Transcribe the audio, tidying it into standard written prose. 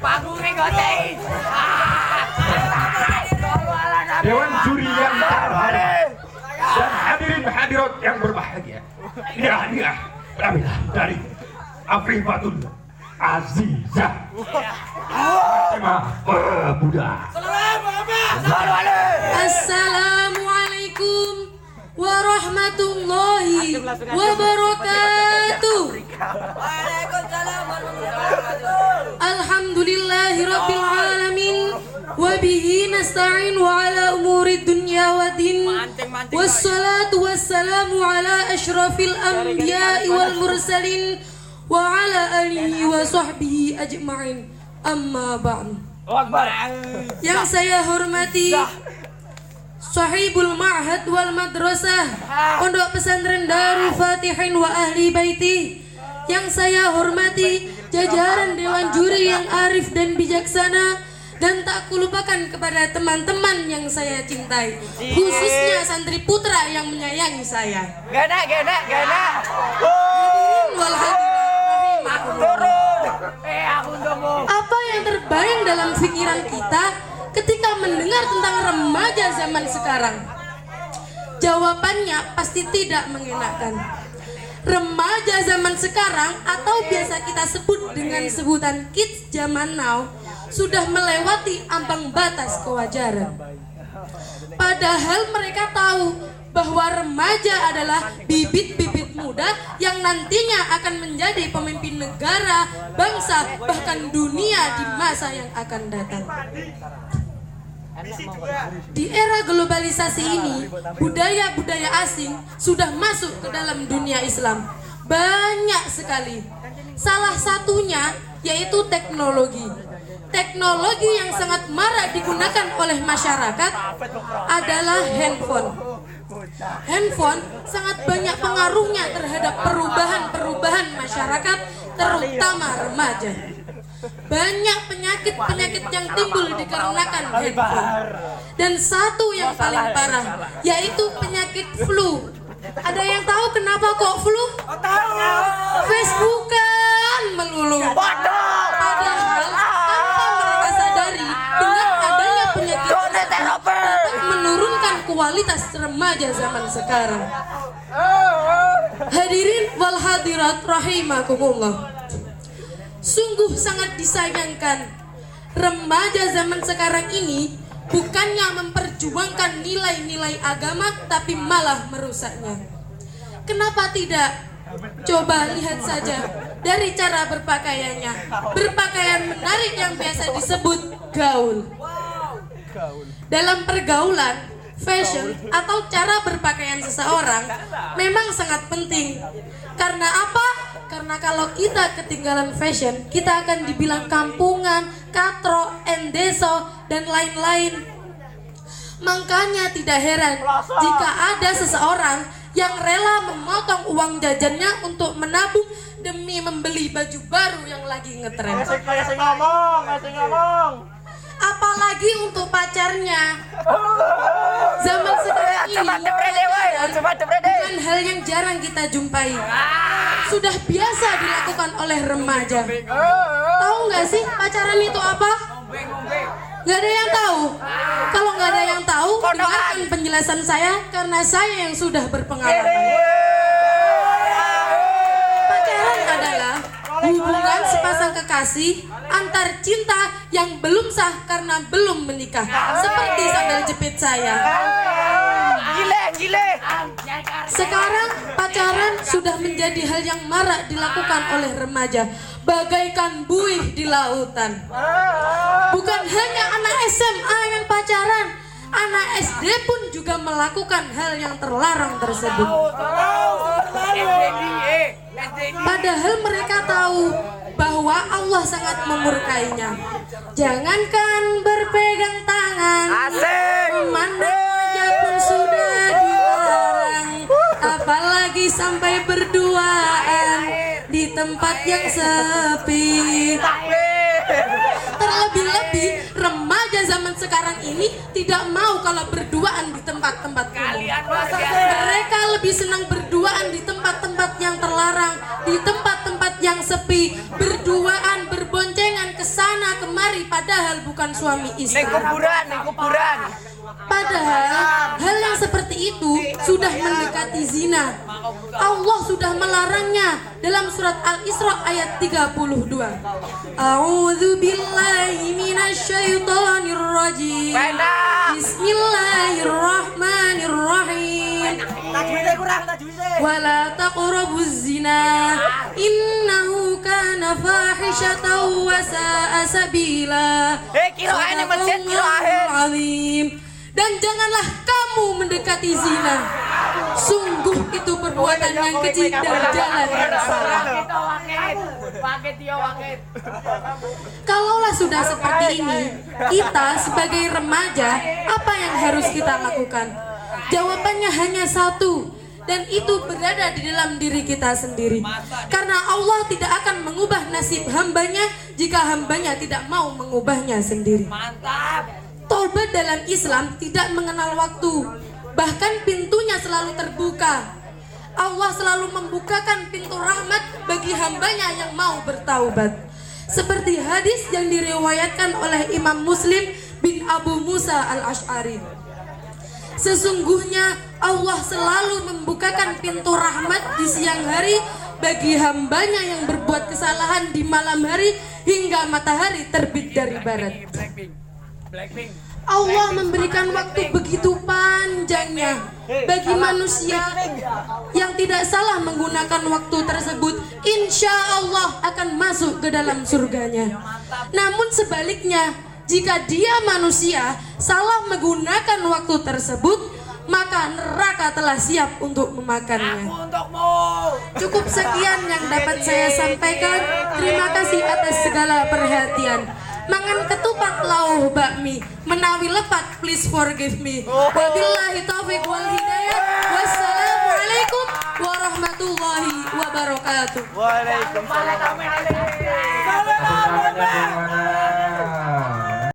Panggungnya gotein. Dewan juri yang terhormat dan hadirin hadirat yang berbahagia. Ini hadiah dari Afrifatul Azizah. Tema pemuda. Assalamualaikum warahmatullahi wabarakatuh. Waalaikumsalam warahmatullahi wabarakatuh. Alhamdulillahirabbil alamin wa bihi nasta'in wa ala umuri dunya waddin. Wassalatu wassalamu ala asyrafil anbiya'i wal mursalin wa ala alihi wa sahbihi ajma'in. Amma ba'du. Yang saya hormati Sahibul Ma'had wal Madrasah Pondok Pesantren Darul Fatihin wa Ahli Baiti. Yang saya hormati jajaran Dewan Juri yang arif dan bijaksana. Dan tak kulupakan kepada teman-teman yang saya cintai, khususnya santri putra yang menyayangi saya. Gana. Hadirin wal hadirat rahimahullah. Apa yang terbayang dalam pikiran kita ketika mendengar tentang remaja zaman sekarang? Jawabannya pasti tidak mengenakan. Remaja zaman sekarang atau biasa kita sebut dengan sebutan kids zaman now sudah melewati ambang batas kewajaran. Padahal mereka tahu bahwa remaja adalah bibit-bibit muda yang nantinya akan menjadi pemimpin negara, bangsa, bahkan dunia di masa yang akan datang. Di era globalisasi ini, budaya-budaya asing sudah masuk ke dalam dunia Islam. Banyak sekali. Salah satunya yaitu teknologi. Teknologi yang sangat marak digunakan oleh masyarakat adalah handphone. Handphone sangat banyak pengaruhnya terhadap perubahan-perubahan masyarakat, terutama remaja. Banyak penyakit-penyakit yang timbul dikarenakan handphone. Dan satu yang paling parah yaitu penyakit flu. Ada yang tahu kenapa kok flu? Facebookan melulu. Padahal tanpa mereka sadari dengan adanya penyakit dapat menurunkan kualitas remaja zaman sekarang. Hadirin wal hadirat rahimakumullah. Sungguh sangat disayangkan remaja zaman sekarang ini bukannya memperjuangkan nilai-nilai agama tapi malah merusaknya. Kenapa tidak? Coba lihat saja dari cara berpakaiannya. Berpakaian menarik yang biasa disebut gaul. Dalam pergaulan, fashion atau cara berpakaian seseorang memang sangat penting. Karena apa? Karena kalau kita ketinggalan fashion, kita akan dibilang kampungan, katro, endeso, dan lain-lain. Makanya tidak heran jika ada seseorang yang rela memotong uang jajannya untuk menabung demi membeli baju baru yang lagi ngetren. Ngasih ngomong. Apalagi untuk pacarnya. Zaman sekarang ini bukan hal yang jarang kita jumpai. Sudah biasa dilakukan oleh remaja. Tahu nggak sih pacaran itu apa? Nggak ada yang tahu. Kalau nggak ada yang tahu, dengarkan penjelasan saya karena saya yang sudah berpengalaman. Pacaran adalah hubungan sepasang kekasih antar cinta yang belum sah karena belum menikah. Seperti sandal jepit saya. Gile. Sekarang pacaran sudah menjadi hal yang marak dilakukan oleh remaja, bagaikan buih di lautan. Bukan hanya anak SMA yang pacaran, anak SD pun juga melakukan hal yang terlarang tersebut. Padahal mereka tahu bahwa Allah sangat memurkainya. Jangankan berpegang tangan, memandang wajah pun sudah dilarang. Apalagi sampai berduaan di tempat yang sepi. Terlebih-lebih remaja zaman sekarang ini tidak mau kalau berduaan di tempat-tempat umum. Mereka lebih senang berduaan di tempat-tempat yang terlarang, di tempat-tempat yang sepi, berduaan, berboncengan ke sana kemari padahal bukan suami istri. Neng kuburan. Padahal hal yang seperti itu sudah mendekati zina. Allah sudah melarangnya dalam surat Al-Isra ayat 32. A'udzu billahi minasyaitonir rajim. Bismillahirrahmanirrahim. Tajwidnya kurang, tajwidnya. Wala taqrabuz zina innahu kana fahishatan wa sa'a sabila. Kilo ini masjid, kilo akhir. Azim. Dan janganlah kamu mendekati zina. Sungguh itu perbuatan yang keji dan jalan yang salah. Kalaulah sudah seperti ini, kita sebagai remaja, apa yang harus kita lakukan? Jawabannya hanya satu, dan itu berada di dalam diri kita sendiri. Karena Allah tidak akan mengubah nasib hambanya jika hambanya tidak mau mengubahnya sendiri. Mantap. Taubat dalam Islam tidak mengenal waktu, bahkan pintunya selalu terbuka. Allah selalu membukakan pintu rahmat bagi hambanya yang mau bertaubat. Seperti hadis yang diriwayatkan oleh Imam Muslim bin Abu Musa al-Ash'ari. Sesungguhnya Allah selalu membukakan pintu rahmat di siang hari bagi hambanya yang berbuat kesalahan di malam hari hingga matahari terbit dari barat. Allah memberikan waktu begitu panjangnya bagi manusia yang tidak salah menggunakan waktu tersebut, insya Allah akan masuk ke dalam surganya. Namun sebaliknya, jika dia manusia salah menggunakan waktu tersebut, maka neraka telah siap untuk memakannya. Cukup sekian yang dapat saya sampaikan. Terima kasih atas segala perhatian. Mangan ketupat lauh bakmi, menawi lepat please forgive me. Wabillahi taufiq wal hidayah. Wassalamualaikum warahmatullahi wabarakatuh. Waalaikumsalam.